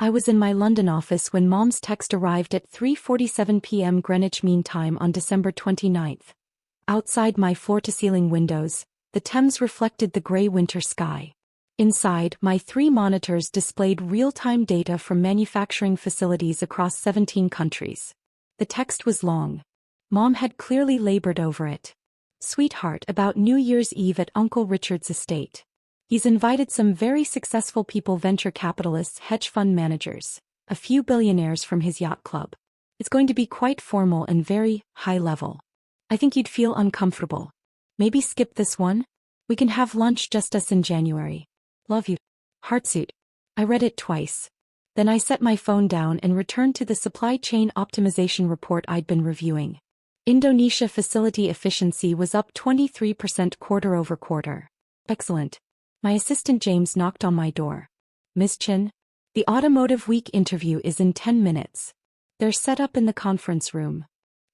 I was in my London office when Mom's text arrived at 3:47 p.m. Greenwich Mean Time on December 29th. Outside my floor-to-ceiling windows, the Thames reflected the grey winter sky. Inside, my 3 monitors displayed real-time data from manufacturing facilities across 17 countries. The text was long. Mom had clearly labored over it. Sweetheart, about New Year's Eve at Uncle Richard's estate. He's invited some very successful people, venture capitalists, hedge fund managers, a few billionaires from his yacht club. It's going to be quite formal and very high level. I think you'd feel uncomfortable. Maybe skip this one? We can have lunch just us in January. Love you. Heartsuit. I read it twice. Then I set my phone down and returned to the supply chain optimization report I'd been reviewing. Indonesia facility efficiency was up 23% quarter-over-quarter. Excellent. My assistant James knocked on my door. Ms. Chin? The Automotive Week interview is in 10 minutes. They're set up in the conference room.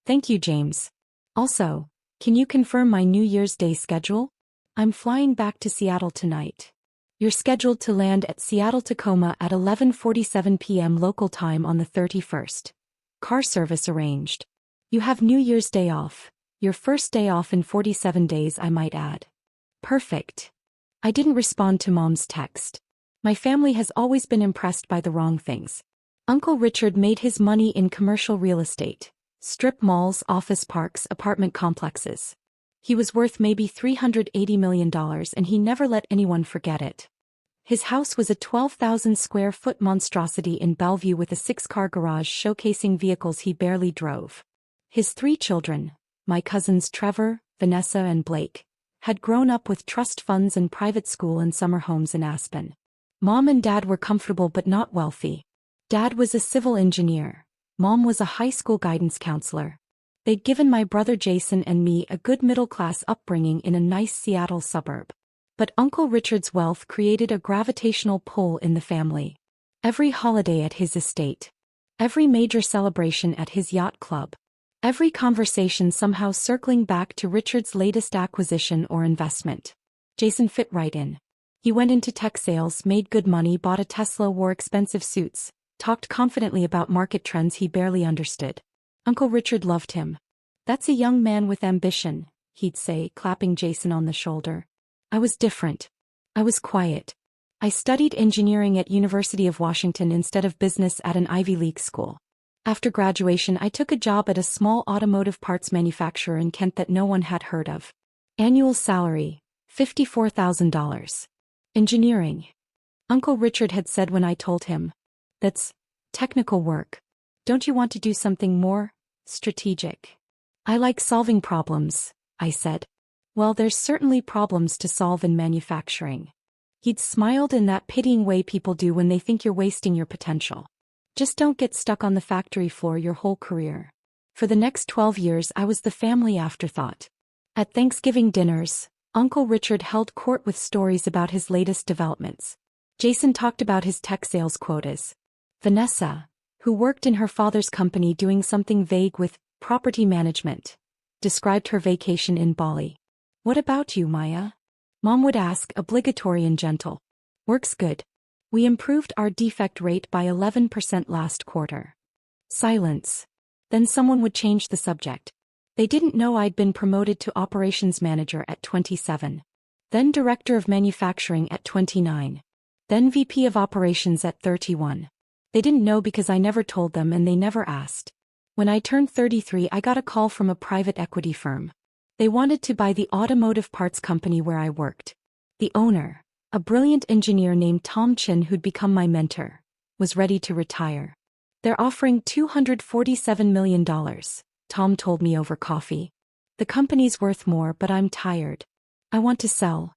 Thank you, James. Also, can you confirm my New Year's Day schedule? I'm flying back to Seattle tonight. You're scheduled to land at Seattle-Tacoma at 11:47 p.m. local time on the 31st. Car service arranged. You have New Year's Day off. Your first day off in 47 days, I might add. Perfect. I didn't respond to Mom's text. My family has always been impressed by the wrong things. Uncle Richard made his money in commercial real estate. Strip malls, office parks, apartment complexes. He was worth maybe $380 million and he never let anyone forget it. His house was a 12,000 square foot monstrosity in Bellevue with a 6-car garage showcasing vehicles he barely drove. His 3 children, my cousins Trevor, Vanessa and Blake, had grown up with trust funds and private school and summer homes in Aspen. Mom and Dad were comfortable but not wealthy. Dad was a civil engineer. Mom was a high school guidance counselor. They'd given my brother Jason and me a good middle-class upbringing in a nice Seattle suburb. But Uncle Richard's wealth created a gravitational pull in the family. Every holiday at his estate. Every major celebration at his yacht club. Every conversation somehow circling back to Richard's latest acquisition or investment. Jason fit right in. He went into tech sales, made good money, bought a Tesla, wore expensive suits, talked confidently about market trends he barely understood. Uncle Richard loved him. That's a young man with ambition, he'd say, clapping Jason on the shoulder. I was different. I was quiet. I studied engineering at University of Washington instead of business at an Ivy League school. After graduation, I took a job at a small automotive parts manufacturer in Kent that no one had heard of. Annual salary, $54,000. Engineering. Uncle Richard had said when I told him, "That's technical work. Don't you want to do something more strategic?" "I like solving problems," I said. "Well, there's certainly problems to solve in manufacturing." He'd smiled in that pitying way people do when they think you're wasting your potential. Just don't get stuck on the factory floor your whole career. For the next 12 years I was the family afterthought. At Thanksgiving dinners, Uncle Richard held court with stories about his latest developments. Jason talked about his tech sales quotas. Vanessa, who worked in her father's company doing something vague with property management, described her vacation in Bali. "What about you, Maya?" Mom would ask, obligatory and gentle. "Work's good. We improved our defect rate by 11% last quarter." Silence. Then someone would change the subject. They didn't know I'd been promoted to operations manager at 27. Then director of manufacturing at 29. Then VP of operations at 31. They didn't know because I never told them and they never asked. When I turned 33, I got a call from a private equity firm. They wanted to buy the automotive parts company where I worked. The owner, a brilliant engineer named Tom Chin who'd become my mentor, was ready to retire. "They're offering $247 million, Tom told me over coffee. "The company's worth more, but I'm tired. I want to sell."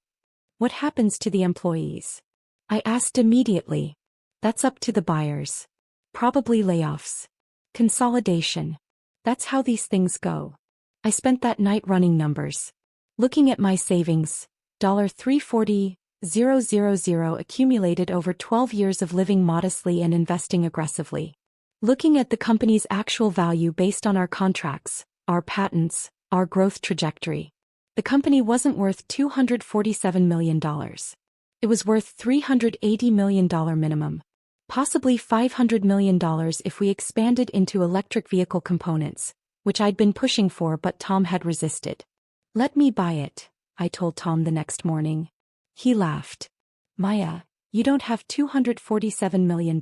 "What happens to the employees?" I asked immediately. "That's up to the buyers. Probably layoffs. Consolidation. That's how these things go." I spent that night running numbers. Looking at my savings, $340,000 accumulated over 12 years of living modestly and investing aggressively. Looking at the company's actual value based on our contracts, our patents, our growth trajectory. The company wasn't worth $247 million. It was worth $380 million minimum. Possibly $500 million if we expanded into electric vehicle components, which I'd been pushing for but Tom had resisted. Let me buy it, I told Tom the next morning. He laughed. Maya, you don't have $247 million.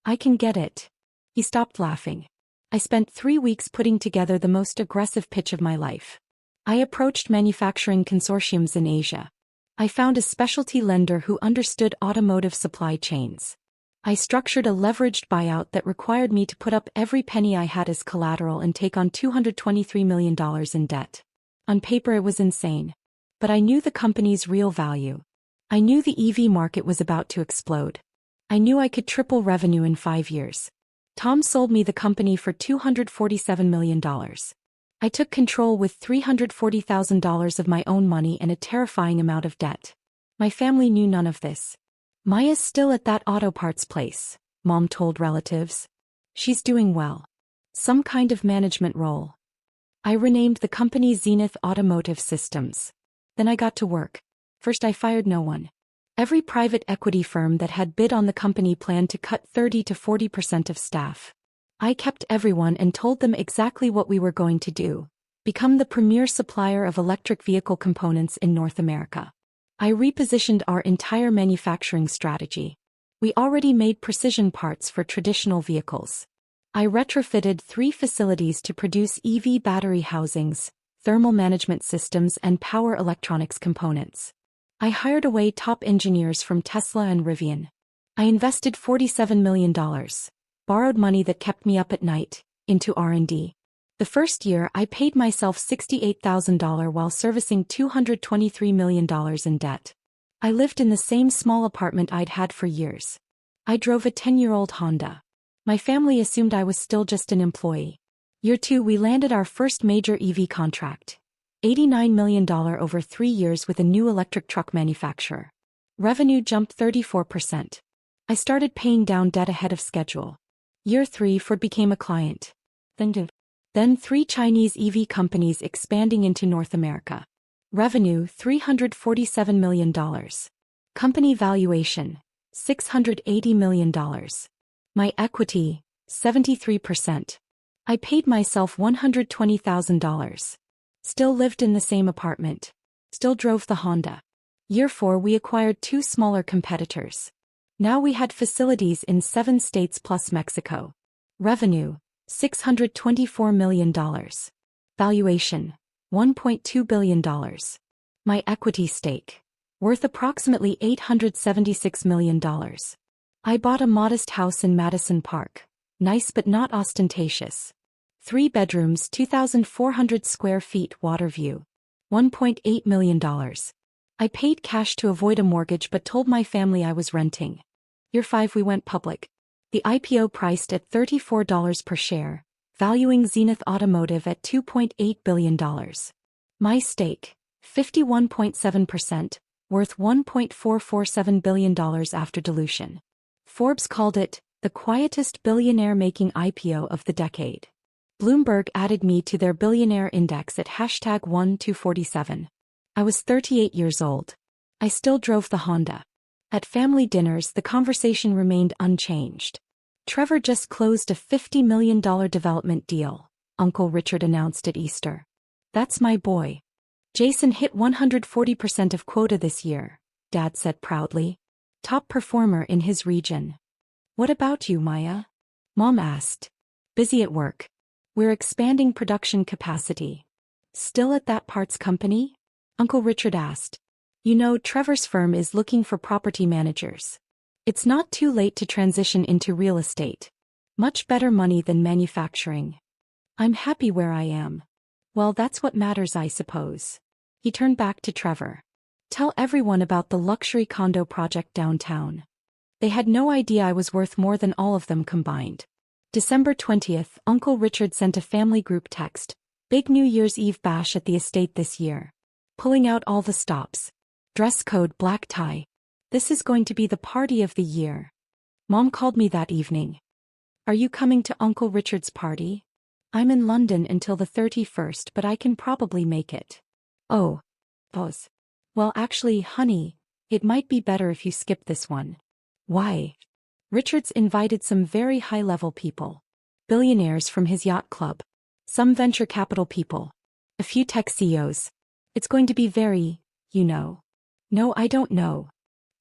I can get it. He stopped laughing. I spent 3 weeks putting together the most aggressive pitch of my life. I approached manufacturing consortiums in Asia. I found a specialty lender who understood automotive supply chains. I structured a leveraged buyout that required me to put up every penny I had as collateral and take on $223 million in debt. On paper it was insane. But I knew the company's real value. I knew the EV market was about to explode. I knew I could triple revenue in 5 years. Tom sold me the company for $247 million. I took control with $340,000 of my own money and a terrifying amount of debt. My family knew none of this. Maya's still at that auto parts place, Mom told relatives. She's doing well. Some kind of management role. I renamed the company Zenith Automotive Systems. Then I got to work. First I fired no one. Every private equity firm that had bid on the company planned to cut 30 to 40% of staff. I kept everyone and told them exactly what we were going to do. Become the premier supplier of electric vehicle components in North America. I repositioned our entire manufacturing strategy. We already made precision parts for traditional vehicles. I retrofitted 3 facilities to produce EV battery housings, thermal management systems and power electronics components. I hired away top engineers from Tesla and Rivian. I invested $47 million, borrowed money that kept me up at night, into R&D. The first year I paid myself $68,000 while servicing $223 million in debt. I lived in the same small apartment I'd had for years. I drove a 10-year-old Honda. My family assumed I was still just an employee. Year 2 we landed our first major EV contract. $89 million over 3 years with a new electric truck manufacturer. Revenue jumped 34%. I started paying down debt ahead of schedule. Year 3 Ford became a client. Then 3 Chinese EV companies expanding into North America. Revenue $347 million. Company valuation $680 million. My equity 73%. I paid myself $120,000. Still lived in the same apartment. Still drove the Honda. Year 4 we acquired 2 smaller competitors. Now we had facilities in 7 states plus Mexico. Revenue $624 million. Valuation $1.2 billion. My equity stake worth approximately $876 million. I bought a modest house in Madison Park. Nice but not ostentatious. 3 bedrooms, 2,400 square feet, water view. $1.8 million. I paid cash to avoid a mortgage but told my family I was renting. Year 5 we went public. The IPO priced at $34 per share, valuing Zenith Automotive at $2.8 billion. My stake, 51.7%, worth $1.447 billion after dilution. Forbes called it the quietest billionaire-making IPO of the decade. Bloomberg added me to their billionaire index at #1-247. I was 38 years old. I still drove the Honda. At family dinners the conversation remained unchanged. Trevor just closed a $50 million development deal, Uncle Richard announced at Easter. That's my boy. Jason hit 140% of quota this year, Dad said proudly. Top performer in his region. What about you, Maya? Mom asked. Busy at work. We're expanding production capacity. Still at that parts company? Uncle Richard asked. You know, Trevor's firm is looking for property managers. It's not too late to transition into real estate. Much better money than manufacturing. I'm happy where I am. Well, that's what matters, I suppose. He turned back to Trevor. Tell everyone about the luxury condo project downtown. They had no idea I was worth more than all of them combined. December 20th, Uncle Richard sent a family group text. Big New Year's Eve bash at the estate this year. Pulling out all the stops. Dress code black tie. This is going to be the party of the year. Mom called me that evening. Are you coming to Uncle Richard's party? I'm in London until the 31st, but I can probably make it. Oh. Pause. Well, actually, honey, it might be better if you skip this one. Why? Richard's invited some very high-level people. Billionaires from his yacht club. Some venture capital people. A few tech CEOs. It's going to be very, you know. No, I don't know.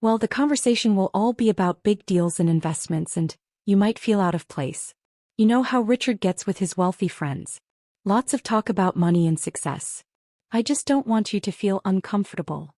Well, the conversation will all be about big deals and investments, and you might feel out of place. You know how Richard gets with his wealthy friends. Lots of talk about money and success. I just don't want you to feel uncomfortable.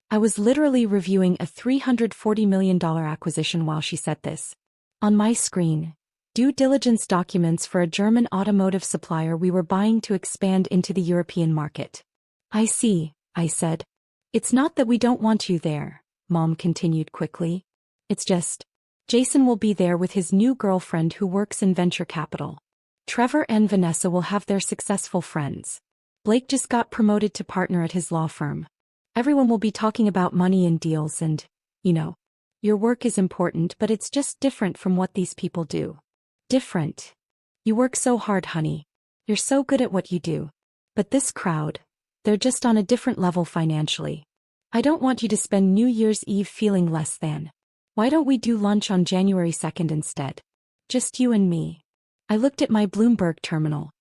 I was literally reviewing a $340 million acquisition while she said this. On my screen, due diligence documents for a German automotive supplier we were buying to expand into the European market. I see, I said. It's not that we don't want you there, Mom continued quickly. It's just, Jason will be there with his new girlfriend who works in venture capital. Trevor and Vanessa will have their successful friends. Blake just got promoted to partner at his law firm. Everyone will be talking about money and deals and, you know, your work is important, but it's just different from what these people do. Different. You work so hard, honey. You're so good at what you do. But this crowd, they're just on a different level financially. I don't want you to spend New Year's Eve feeling less than. Why don't we do lunch on January 2nd instead? Just you and me. I looked at my Bloomberg terminal.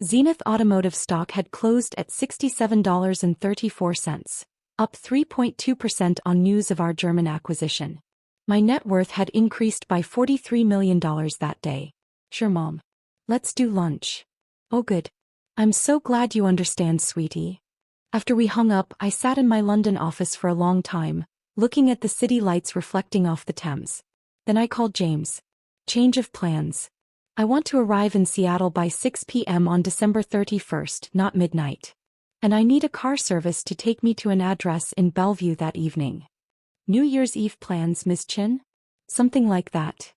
Zenith Automotive stock had closed at $67.34. Up 3.2% on news of our German acquisition. My net worth had increased by $43 million that day. Sure, Mom. Let's do lunch. Oh good. I'm so glad you understand, sweetie. After we hung up, I sat in my London office for a long time, looking at the city lights reflecting off the Thames. Then I called James. Change of plans. I want to arrive in Seattle by 6 p.m. on December 31st, not midnight. And I need a car service to take me to an address in Bellevue that evening. New Year's Eve plans, Miss Chin? Something like that.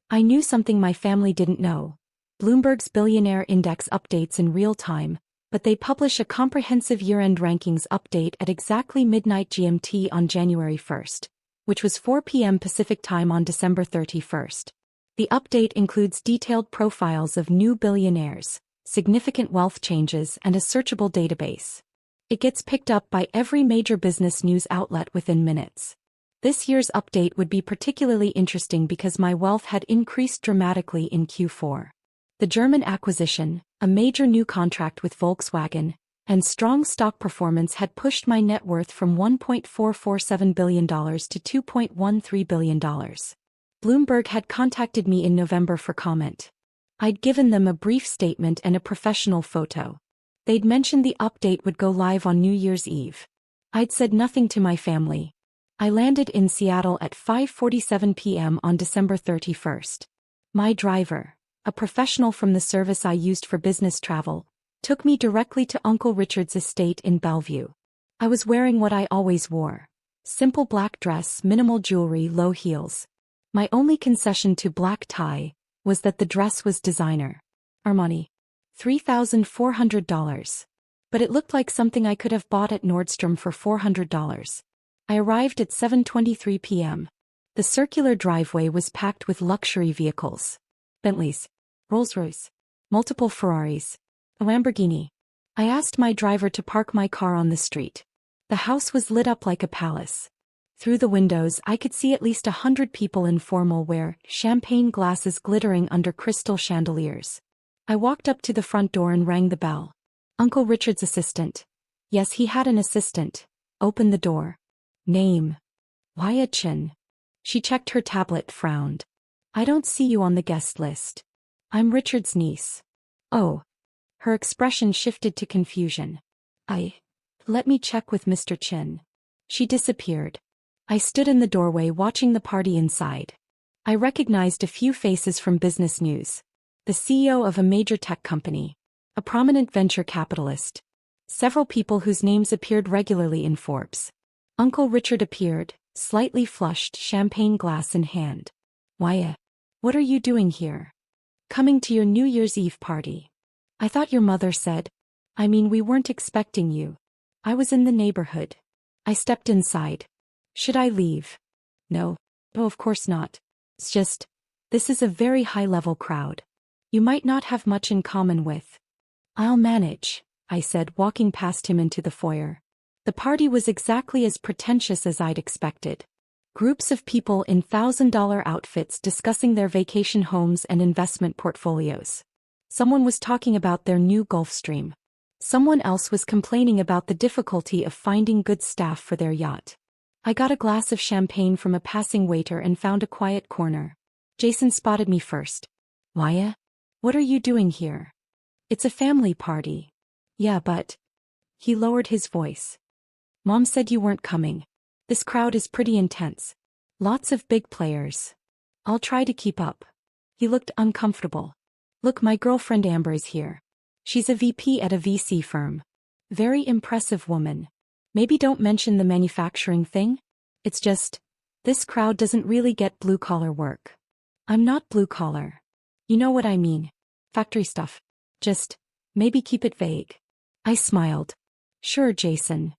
I knew something my family didn't know. Bloomberg's Billionaire Index updates in real time, but they publish a comprehensive year-end rankings update at exactly midnight GMT on January 1st, which was 4 p.m. Pacific Time on December 31st. The update includes detailed profiles of new billionaires, significant wealth changes, and a searchable database. It gets picked up by every major business news outlet within minutes. This year's update would be particularly interesting because my wealth had increased dramatically in Q4. The German acquisition, a major new contract with Volkswagen, and strong stock performance had pushed my net worth from $1.447 billion to $2.13 billion. Bloomberg had contacted me in November for comment. I'd given them a brief statement and a professional photo. They'd mentioned the update would go live on New Year's Eve. I'd said nothing to my family. I landed in Seattle at 5:47 p.m. on December 31st. My driver, a professional from the service I used for business travel, took me directly to Uncle Richard's estate in Bellevue. I was wearing what I always wore. Simple black dress, minimal jewelry, low heels. My only concession to black tie was that the dress was designer. Armani. $3,400. But it looked like something I could have bought at Nordstrom for $400. I arrived at 7:23 p.m. The circular driveway was packed with luxury vehicles. Bentleys. Rolls-Royce. Multiple Ferraris. A Lamborghini. I asked my driver to park my car on the street. The house was lit up like a palace. Through the windows I could see at least 100 people in formal wear, champagne glasses glittering under crystal chandeliers. I walked up to the front door and rang the bell. Uncle Richard's assistant. Yes, he had an assistant. Opened the door. Name. Waya Chin. She checked her tablet, frowned. I don't see you on the guest list. I'm Richard's niece. Oh. Her expression shifted to confusion. Let me check with Mr. Chin. She disappeared. I stood in the doorway watching the party inside. I recognized a few faces from business news. The CEO of a major tech company. A prominent venture capitalist. Several people whose names appeared regularly in Forbes. Uncle Richard appeared, slightly flushed, champagne glass in hand. Waya, what are you doing here? Coming to your New Year's Eve party. I thought your mother said. We weren't expecting you. I was in the neighborhood. I stepped inside. Should I leave? No. Oh, of course not. It's just, this is a very high-level crowd. You might not have much in common with. I'll manage, I said, walking past him into the foyer. The party was exactly as pretentious as I'd expected. Groups of people in $1,000 outfits discussing their vacation homes and investment portfolios. Someone was talking about their new Gulfstream. Someone else was complaining about the difficulty of finding good staff for their yacht. I got a glass of champagne from a passing waiter and found a quiet corner. Jason spotted me first. Maya? What are you doing here? It's a family party. Yeah, but... He lowered his voice. Mom said you weren't coming. This crowd is pretty intense. Lots of big players. I'll try to keep up. He looked uncomfortable. Look, my girlfriend Amber is here. She's a VP at a VC firm. Very impressive woman. Maybe don't mention the manufacturing thing? It's just, this crowd doesn't really get blue-collar work. I'm not blue-collar. You know what I mean. Factory stuff. Just, maybe keep it vague. I smiled. Sure, Jason.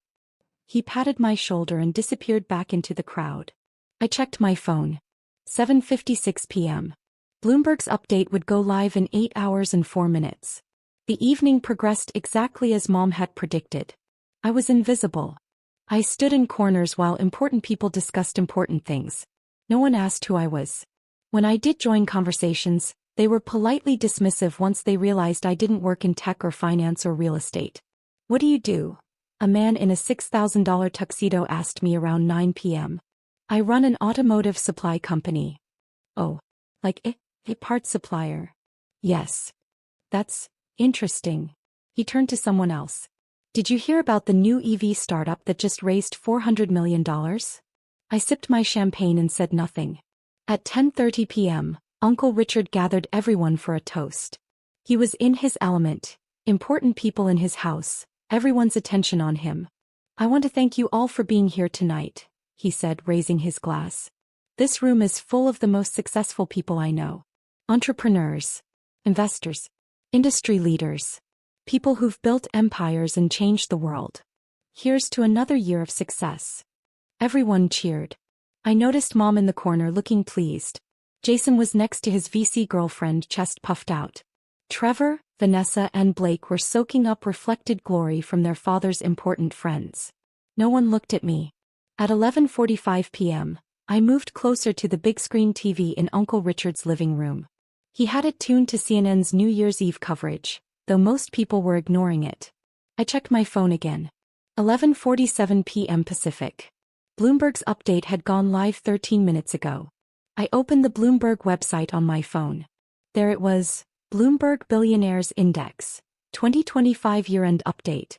He patted my shoulder and disappeared back into the crowd. I checked my phone. 7:56 p.m. Bloomberg's update would go live in 8 hours and 4 minutes. The evening progressed exactly as Mom had predicted. I was invisible. I stood in corners while important people discussed important things. No one asked who I was. When I did join conversations, they were politely dismissive once they realized I didn't work in tech or finance or real estate. What do you do? A man in a $6,000 tuxedo asked me around 9 p.m. I run an automotive supply company. Oh, like a parts supplier. Yes. That's interesting. He turned to someone else. Did you hear about the new EV startup that just raised $400 million? I sipped my champagne and said nothing. At 10:30 p.m., Uncle Richard gathered everyone for a toast. He was in his element, important people in his house, everyone's attention on him. I want to thank you all for being here tonight, he said, raising his glass. This room is full of the most successful people I know. Entrepreneurs, investors, industry leaders, people who've built empires and changed the world. Here's to another year of success. Everyone cheered. I noticed Mom in the corner looking pleased. Jason was next to his VC girlfriend, chest puffed out. Trevor, Vanessa, and Blake were soaking up reflected glory from their father's important friends. No one looked at me. At 11:45 p.m., I moved closer to the big screen TV in Uncle Richard's living room. He had it tuned to CNN's New Year's Eve coverage, though most people were ignoring it. I checked my phone again. 11:47 p.m. Pacific. Bloomberg's update had gone live 13 minutes ago. I opened the Bloomberg website on my phone. There it was, Bloomberg Billionaires Index, 2025 year-end update.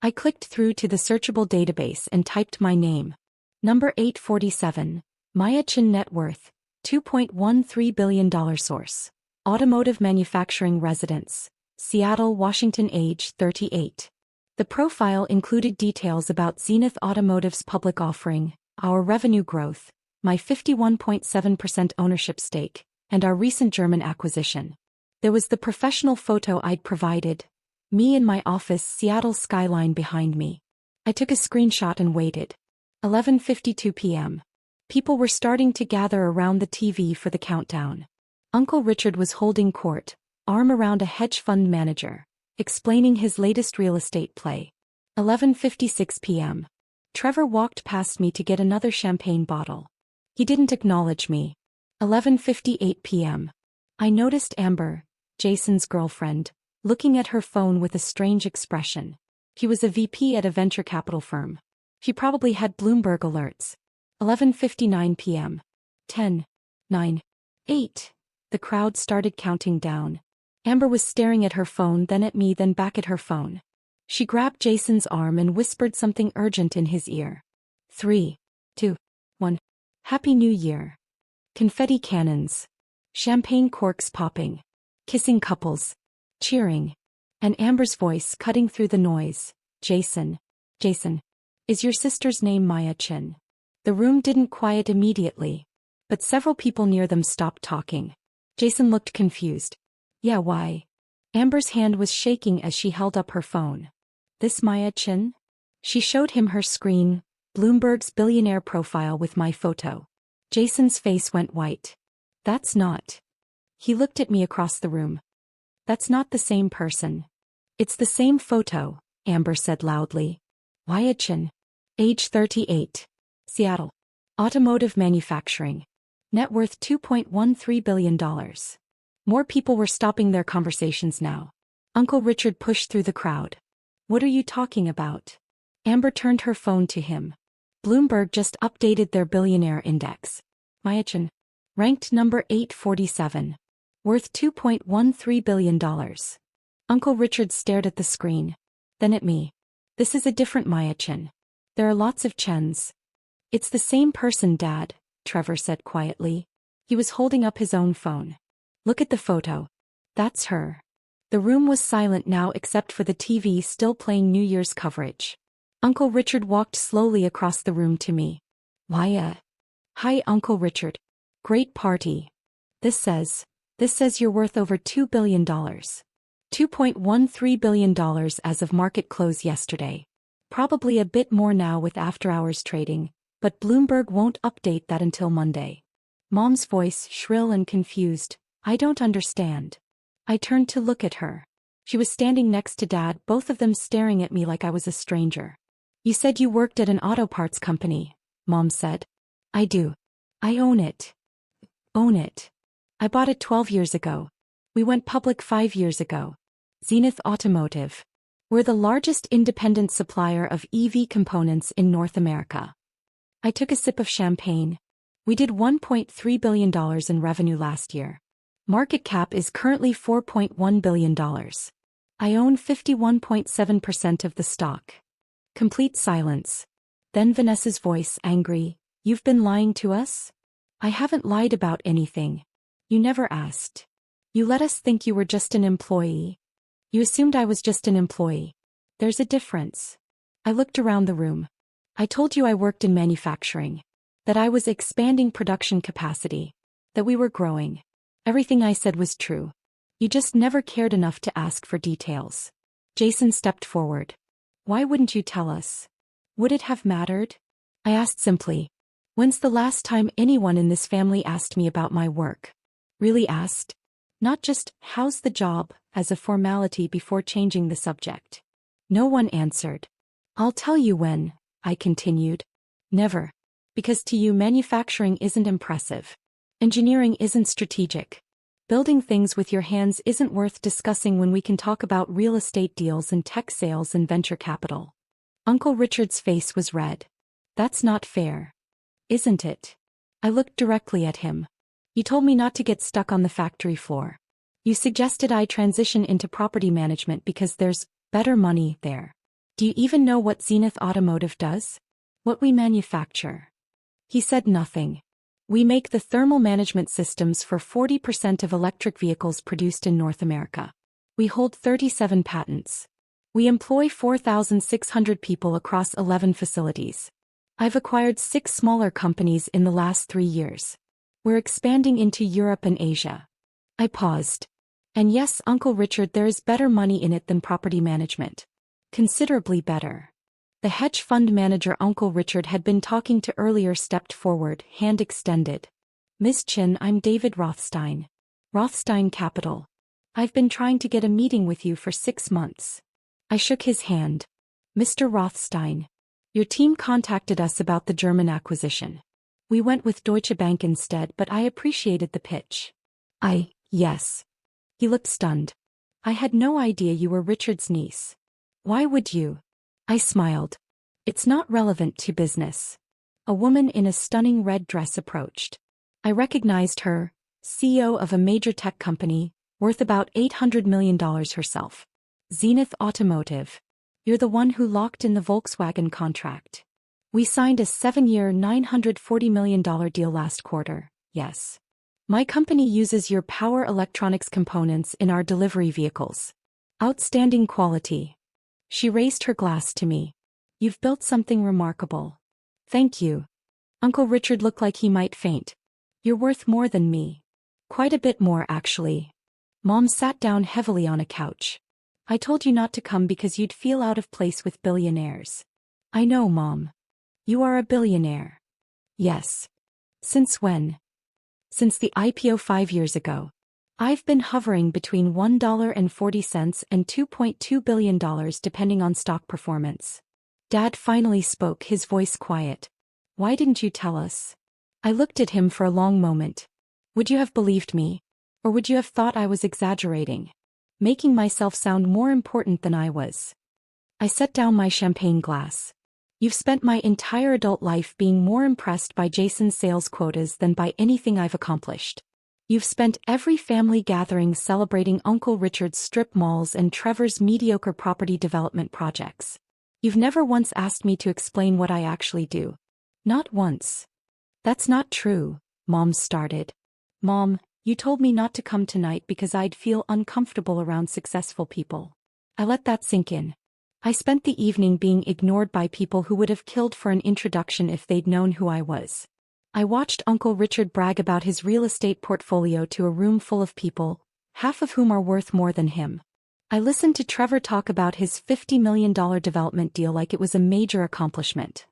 I clicked through to the searchable database and typed my name. Number 847, Maya Chin, net worth, $2.13 billion. Source, Automotive Manufacturing, residence, Seattle, Washington, age 38. The profile included details about Zenith Automotive's public offering, our revenue growth, my 51.7% ownership stake, and our recent German acquisition. There was the professional photo I'd provided, me in my office, Seattle skyline behind me. I took a screenshot and waited. 11:52 p.m. People were starting to gather around the TV for the countdown. Uncle Richard was holding court, arm around a hedge fund manager, explaining his latest real estate play. 11:56 p.m. Trevor walked past me to get another champagne bottle. He didn't acknowledge me. 11:58 p.m. I noticed Amber, Jason's girlfriend, looking at her phone with a strange expression. She was a VP at a venture capital firm. She probably had Bloomberg alerts. 11:59 p.m. 10, 9, 8. The crowd started counting down. Amber was staring at her phone, then at me, then back at her phone. She grabbed Jason's arm and whispered something urgent in his ear. 3, 2, 1. Happy New Year. Confetti cannons. Champagne corks popping. Kissing couples. Cheering. And Amber's voice cutting through the noise. Jason. Jason. Is your sister's name Maya Chin? The room didn't quiet immediately, but several people near them stopped talking. Jason looked confused. Yeah, why? Amber's hand was shaking as she held up her phone. This Maya Chin? She showed him her screen, Bloomberg's billionaire profile with my photo. Jason's face went white. That's not. He looked at me across the room. That's not the same person. It's the same photo, Amber said loudly. Maya Chin. Age 38. Seattle. Automotive manufacturing. Net worth $2.13 billion. More people were stopping their conversations now. Uncle Richard pushed through the crowd. What are you talking about? Amber turned her phone to him. Bloomberg just updated their billionaire index. Myachin. Ranked number 847. Worth $2.13 billion. Uncle Richard stared at the screen. Then at me. This is a different Myachin. There are lots of Chens. It's the same person, Dad, Trevor said quietly. He was holding up his own phone. Look at the photo. That's her. The room was silent now except for the TV still playing New Year's coverage. Uncle Richard walked slowly across the room to me. Why, Hi, Uncle Richard. Great party. This says you're worth over $2 billion. $2.13 billion as of market close yesterday. Probably a bit more now with after-hours trading, but Bloomberg won't update that until Monday. Mom's voice, shrill and confused. I don't understand. I turned to look at her. She was standing next to Dad, both of them staring at me like I was a stranger. You said you worked at an auto parts company, Mom said. I do. I own it. Own it. I bought it 12 years ago. We went public 5 years ago. Zenith Automotive. We're the largest independent supplier of EV components in North America. I took a sip of champagne. We did $1.3 billion in revenue last year. Market cap is currently $4.1 billion. I own 51.7% of the stock. Complete silence. Then Vanessa's voice, angry. You've been lying to us? I haven't lied about anything. You never asked. You let us think you were just an employee. You assumed I was just an employee. There's a difference. I looked around the room. I told you I worked in manufacturing. That I was expanding production capacity. That we were growing. Everything I said was true. You just never cared enough to ask for details. Jason stepped forward. Why wouldn't you tell us? Would it have mattered? I asked simply. When's the last time anyone in this family asked me about my work? Really asked? Not just, how's the job, as a formality before changing the subject. No one answered. I'll tell you when, I continued. Never. Because to you manufacturing isn't impressive. Engineering isn't strategic. Building things with your hands isn't worth discussing when we can talk about real estate deals and tech sales and venture capital. Uncle Richard's face was red. That's not fair. Isn't it? I looked directly at him. You told me not to get stuck on the factory floor. You suggested I transition into property management because there's better money there. Do you even know what Zenith Automotive does? What we manufacture? He said nothing. We make the thermal management systems for 40% of electric vehicles produced in North America. We hold 37 patents. We employ 4,600 people across 11 facilities. I've acquired 6 smaller companies in the last 3 years. We're expanding into Europe and Asia. I paused. And yes, Uncle Richard, there is better money in it than property management. Considerably better. The hedge fund manager Uncle Richard had been talking to earlier stepped forward, hand extended. Miss Chin, I'm David Rothstein. Rothstein Capital. I've been trying to get a meeting with you for 6 months. I shook his hand. Mr. Rothstein. Your team contacted us about the German acquisition. We went with Deutsche Bank instead, but I appreciated the pitch. Yes. He looked stunned. I had no idea you were Richard's niece. Why would you? I smiled. It's not relevant to business. A woman in a stunning red dress approached. I recognized her, CEO of a major tech company, worth about $800 million herself. Zenith Automotive. You're the one who locked in the Volkswagen contract. We signed a 7-year $940 million deal last quarter, yes. My company uses your power electronics components in our delivery vehicles. Outstanding quality. She raised her glass to me. You've built something remarkable. Thank you. Uncle Richard looked like he might faint. You're worth more than me. Quite a bit more, actually. Mom sat down heavily on a couch. I told you not to come because you'd feel out of place with billionaires. I know, Mom. You are a billionaire. Yes. Since when? Since the IPO 5 years ago. I've been hovering between $1.40 and $2.2 billion depending on stock performance. Dad finally spoke, his voice quiet. Why didn't you tell us? I looked at him for a long moment. Would you have believed me? Or would you have thought I was exaggerating? Making myself sound more important than I was. I set down my champagne glass. You've spent my entire adult life being more impressed by Jason's sales quotas than by anything I've accomplished. You've spent every family gathering celebrating Uncle Richard's strip malls and Trevor's mediocre property development projects. You've never once asked me to explain what I actually do. Not once. That's not true, Mom started. Mom, you told me not to come tonight because I'd feel uncomfortable around successful people. I let that sink in. I spent the evening being ignored by people who would have killed for an introduction if they'd known who I was. I watched Uncle Richard brag about his real estate portfolio to a room full of people, half of whom are worth more than him. I listened to Trevor talk about his $50 million development deal like it was a major accomplishment.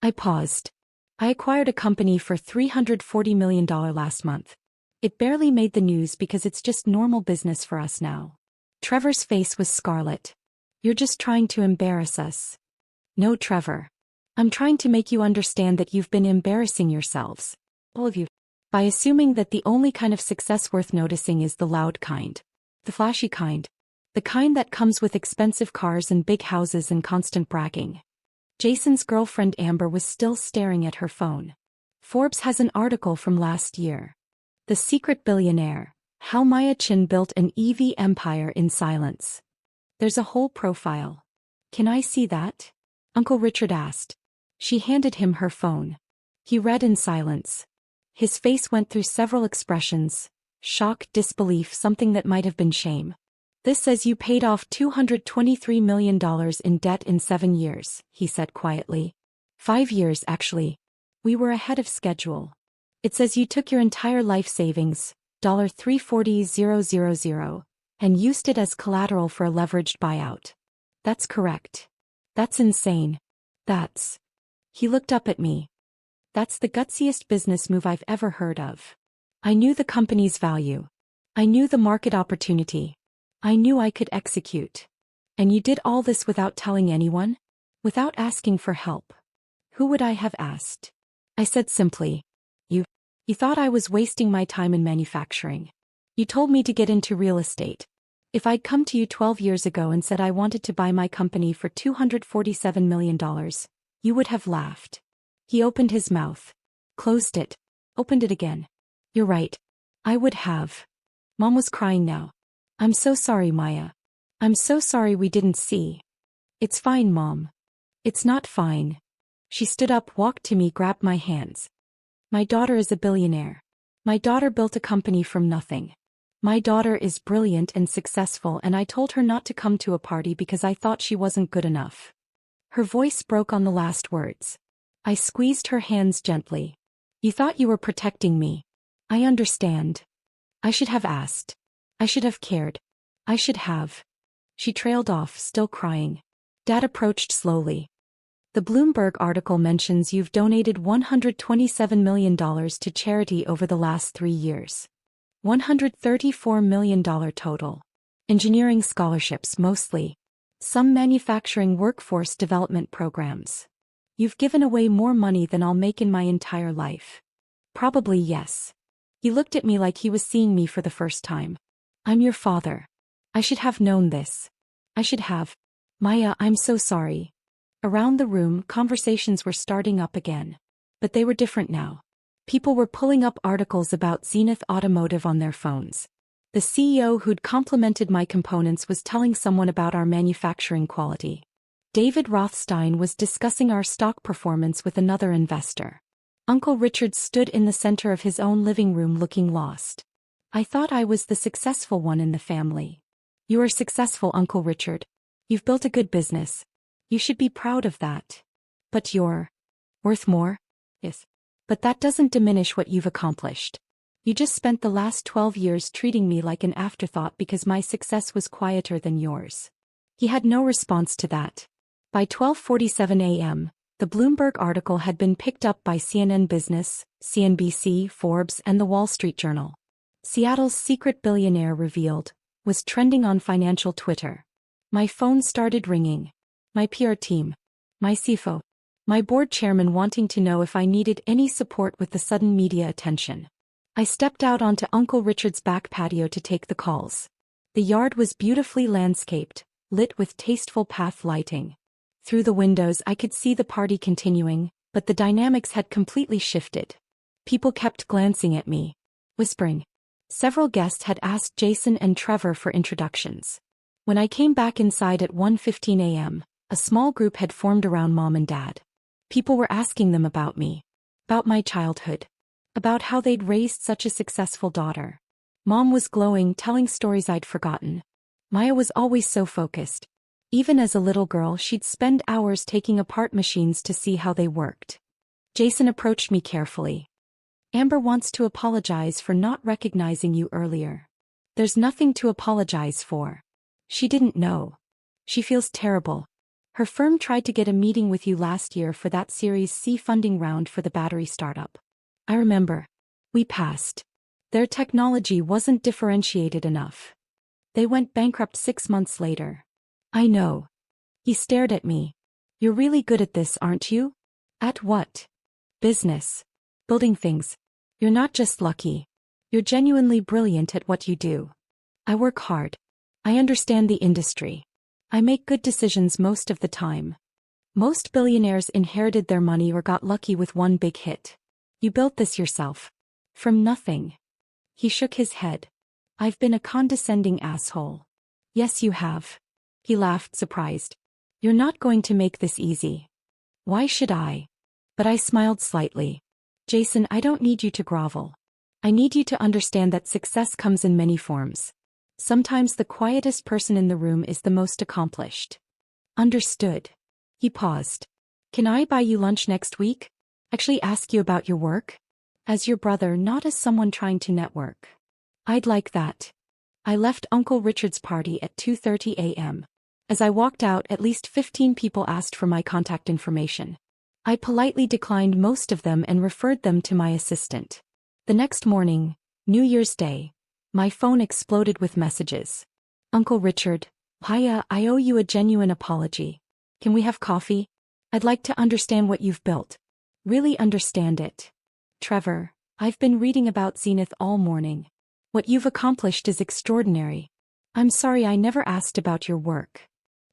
I paused. I acquired a company for $340 million last month. It barely made the news because it's just normal business for us now. Trevor's face was scarlet. You're just trying to embarrass us. No, Trevor. I'm trying to make you understand that you've been embarrassing yourselves. All of you. By assuming that the only kind of success worth noticing is the loud kind. The flashy kind. The kind that comes with expensive cars and big houses and constant bragging. Jason's girlfriend Amber was still staring at her phone. Forbes has an article from last year. The Secret Billionaire, How Maya Chin Built an EV Empire in Silence. There's a whole profile. Can I see that? Uncle Richard asked. She handed him her phone. He read in silence. His face went through several expressions: shock, disbelief, something that might have been shame. This says you paid off $223 million in debt in 7 years, he said quietly. 5 years, actually. We were ahead of schedule. It says you took your entire life savings, $340,000, and used it as collateral for a leveraged buyout. That's correct. That's insane. He looked up at me. That's the gutsiest business move I've ever heard of. I knew the company's value. I knew the market opportunity. I knew I could execute. And you did all this without telling anyone? Without asking for help? Who would I have asked? I said simply, You thought I was wasting my time in manufacturing. You told me to get into real estate. If I'd come to you 12 years ago and said I wanted to buy my company for $247 million, you would have laughed. He opened his mouth. Closed it. Opened it again. You're right. I would have. Mom was crying now. I'm so sorry, Maya. I'm so sorry we didn't see. It's fine, Mom. It's not fine. She stood up, walked to me, grabbed my hands. My daughter is a billionaire. My daughter built a company from nothing. My daughter is brilliant and successful, and I told her not to come to a party because I thought she wasn't good enough. Her voice broke on the last words. I squeezed her hands gently. You thought you were protecting me. I understand. I should have asked. I should have cared. I should have. She trailed off, still crying. Dad approached slowly. The Bloomberg article mentions you've donated $127 million to charity over the last 3 years. $134 million total. Engineering scholarships mostly. Some manufacturing workforce development programs. You've given away more money than I'll make in my entire life. Probably yes. He looked at me like he was seeing me for the first time. I'm your father. I should have known this. I should have. Maya, I'm so sorry. Around the room, conversations were starting up again. But they were different now. People were pulling up articles about Zenith Automotive on their phones. The CEO who'd complimented my components was telling someone about our manufacturing quality. David Rothstein was discussing our stock performance with another investor. Uncle Richard stood in the center of his own living room looking lost. I thought I was the successful one in the family. You are successful, Uncle Richard. You've built a good business. You should be proud of that. But you're worth more? Yes. But that doesn't diminish what you've accomplished. You just spent the last 12 years treating me like an afterthought because my success was quieter than yours. He had no response to that. By 12:47 a.m., the Bloomberg article had been picked up by CNN Business, CNBC, Forbes, and the Wall Street Journal. Seattle's secret billionaire revealed was trending on financial Twitter. My phone started ringing. My PR team. My CFO. My board chairman wanting to know if I needed any support with the sudden media attention. I stepped out onto Uncle Richard's back patio to take the calls. The yard was beautifully landscaped, lit with tasteful path lighting. Through the windows I could see the party continuing, but the dynamics had completely shifted. People kept glancing at me, whispering. Several guests had asked Jason and Trevor for introductions. When I came back inside at 1:15 a.m., a small group had formed around Mom and Dad. People were asking them about me, about my childhood, about how they'd raised such a successful daughter. Mom was glowing, telling stories I'd forgotten. Maya was always so focused. Even as a little girl, she'd spend hours taking apart machines to see how they worked. Jason approached me carefully. Amber wants to apologize for not recognizing you earlier. There's nothing to apologize for. She didn't know. She feels terrible. Her firm tried to get a meeting with you last year for that Series C funding round for the battery startup. I remember. We passed. Their technology wasn't differentiated enough. They went bankrupt 6 months later. I know. He stared at me. You're really good at this, aren't you? At what? Business. Building things. You're not just lucky. You're genuinely brilliant at what you do. I work hard. I understand the industry. I make good decisions most of the time. Most billionaires inherited their money or got lucky with one big hit. You built this yourself. From nothing. He shook his head. I've been a condescending asshole. Yes, you have. He laughed, surprised. You're not going to make this easy. Why should I? But I smiled slightly. Jason, I don't need you to grovel. I need you to understand that success comes in many forms. Sometimes the quietest person in the room is the most accomplished. Understood. He paused. Can I buy you lunch next week? Actually ask you about your work? As your brother, not as someone trying to network. I'd like that. I left Uncle Richard's party at 2:30 a.m. As I walked out, at least 15 people asked for my contact information. I politely declined most of them and referred them to my assistant. The next morning, New Year's Day, my phone exploded with messages. Uncle Richard, hiya, I owe you a genuine apology. Can we have coffee? I'd like to understand what you've built. Really understand it. Trevor, I've been reading about Zenith all morning. What you've accomplished is extraordinary. I'm sorry I never asked about your work.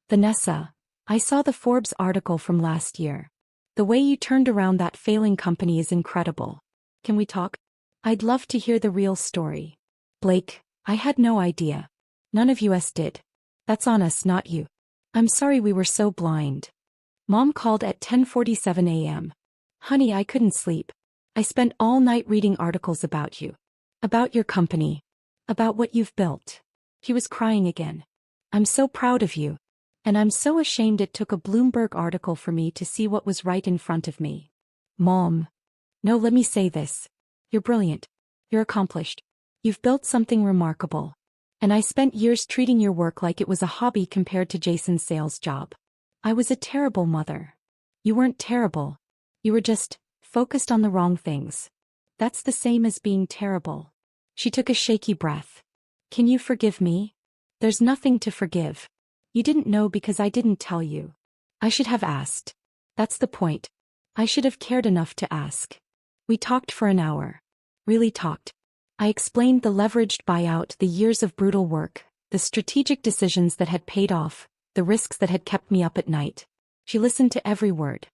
Vanessa, I saw the Forbes article from last year. The way you turned around that failing company is incredible. Can we talk? I'd love to hear the real story. Blake, I had no idea. None of us did. That's on us, not you. I'm sorry we were so blind. Mom called at 10:47 a.m. Honey, I couldn't sleep. I spent all night reading articles about you. About your company. About what you've built. He was crying again. I'm so proud of you. And I'm so ashamed it took a Bloomberg article for me to see what was right in front of me. Mom. No, let me say this. You're brilliant. You're accomplished. You've built something remarkable. And I spent years treating your work like it was a hobby compared to Jason's sales job. I was a terrible mother. You weren't terrible. You were just focused on the wrong things. That's the same as being terrible. She took a shaky breath. Can you forgive me? There's nothing to forgive. You didn't know because I didn't tell you. I should have asked. That's the point. I should have cared enough to ask. We talked for an hour. Really talked. I explained the leveraged buyout, the years of brutal work, the strategic decisions that had paid off, the risks that had kept me up at night. She listened to every word.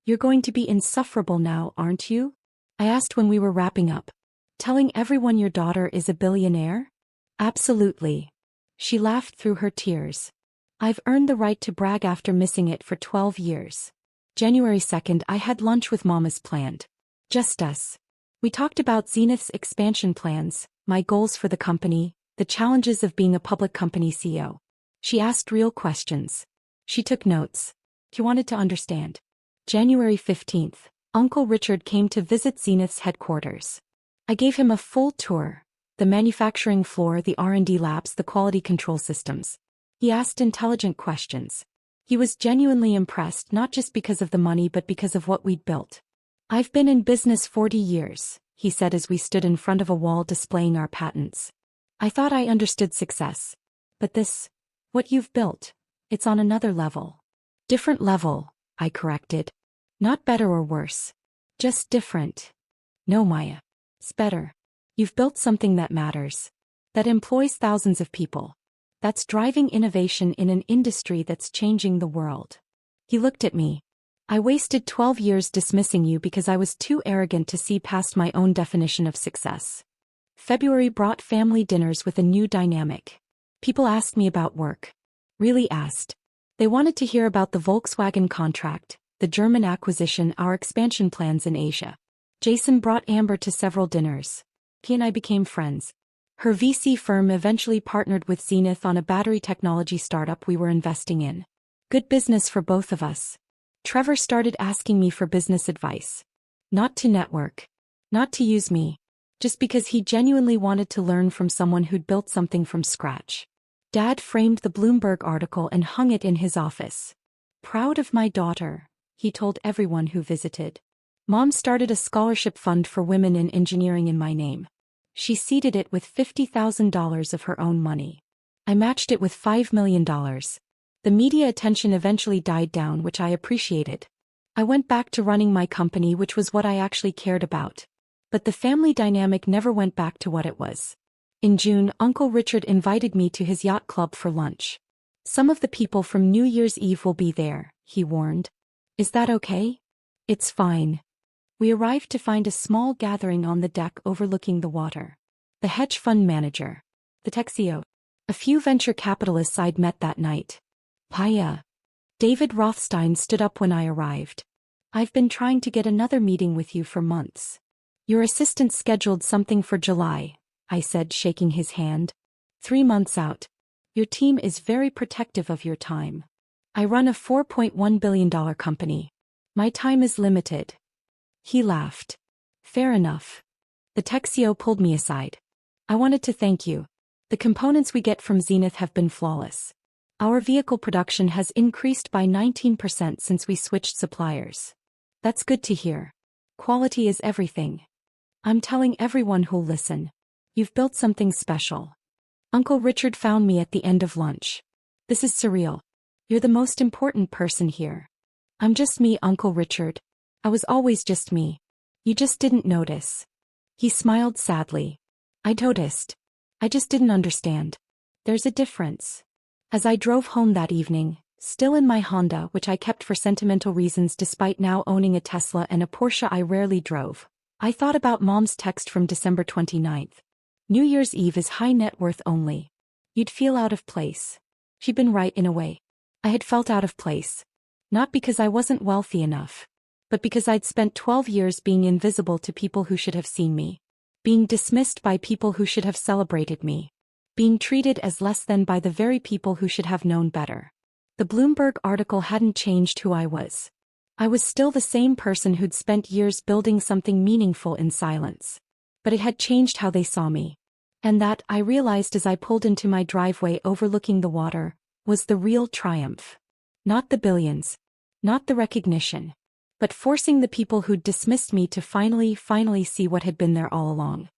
You're going to be insufferable now, aren't you? I asked when we were wrapping up. Telling everyone your daughter is a billionaire? Absolutely. She laughed through her tears. I've earned the right to brag after missing it for 12 years. January 2nd, I had lunch with Mom as planned. Just us. We talked about Zenith's expansion plans, my goals for the company, the challenges of being a public company CEO. She asked real questions. She took notes. She wanted to understand. January 15th, Uncle Richard came to visit Zenith's headquarters. I gave him a full tour. The manufacturing floor, the R&D labs, the quality control systems. He asked intelligent questions. He was genuinely impressed, not just because of the money but because of what we'd built. I've been in business 40 years, he said as we stood in front of a wall displaying our patents. I thought I understood success. But this, what you've built, it's on another level. Different level, I corrected. Not better or worse. Just different. No, Maya. It's better. You've built something that matters. That employs thousands of people. That's driving innovation in an industry that's changing the world. He looked at me. I wasted 12 years dismissing you because I was too arrogant to see past my own definition of success. February brought family dinners with a new dynamic. People asked me about work. Really asked. They wanted to hear about the Volkswagen contract, the German acquisition, our expansion plans in Asia. Jason brought Amber to several dinners. He and I became friends. Her VC firm eventually partnered with Zenith on a battery technology startup we were investing in. Good business for both of us. Trevor started asking me for business advice. Not to network. Not to use me. Just because he genuinely wanted to learn from someone who'd built something from scratch. Dad framed the Bloomberg article and hung it in his office. Proud of my daughter, he told everyone who visited. Mom started a scholarship fund for women in engineering in my name. She seeded it with $50,000 of her own money. I matched it with $5 million. The media attention eventually died down, which I appreciated. I went back to running my company, which was what I actually cared about. But the family dynamic never went back to what it was. In June, Uncle Richard invited me to his yacht club for lunch. Some of the people from New Year's Eve will be there, he warned. Is that okay? It's fine. We arrived to find a small gathering on the deck overlooking the water. The hedge fund manager. The tech CEO. A few venture capitalists I'd met that night. Paya. David Rothstein stood up when I arrived. I've been trying to get another meeting with you for months. Your assistant scheduled something for July, I said, shaking his hand. 3 months out. Your team is very protective of your time. I run a $4.1 billion company. My time is limited. He laughed. Fair enough. The tech CEO pulled me aside. I wanted to thank you. The components we get from Zenith have been flawless. Our vehicle production has increased by 19% since we switched suppliers. That's good to hear. Quality is everything. I'm telling everyone who'll listen. You've built something special. Uncle Richard found me at the end of lunch. This is surreal. You're the most important person here. I'm just me, Uncle Richard. I was always just me. You just didn't notice. He smiled sadly. I noticed. I just didn't understand. There's a difference. As I drove home that evening, still in my Honda, which I kept for sentimental reasons despite now owning a Tesla and a Porsche I rarely drove, I thought about Mom's text from December 29th. New Year's Eve is high net worth only. You'd feel out of place. She'd been right in a way. I had felt out of place. Not because I wasn't wealthy enough, but because I'd spent 12 years being invisible to people who should have seen me. Being dismissed by people who should have celebrated me. Being treated as less than by the very people who should have known better. The Bloomberg article hadn't changed who I was. I was still the same person who'd spent years building something meaningful in silence. But it had changed how they saw me. And that, I realized as I pulled into my driveway overlooking the water, was the real triumph. Not the billions. Not the recognition. But forcing the people who'd dismissed me to finally see what had been there all along.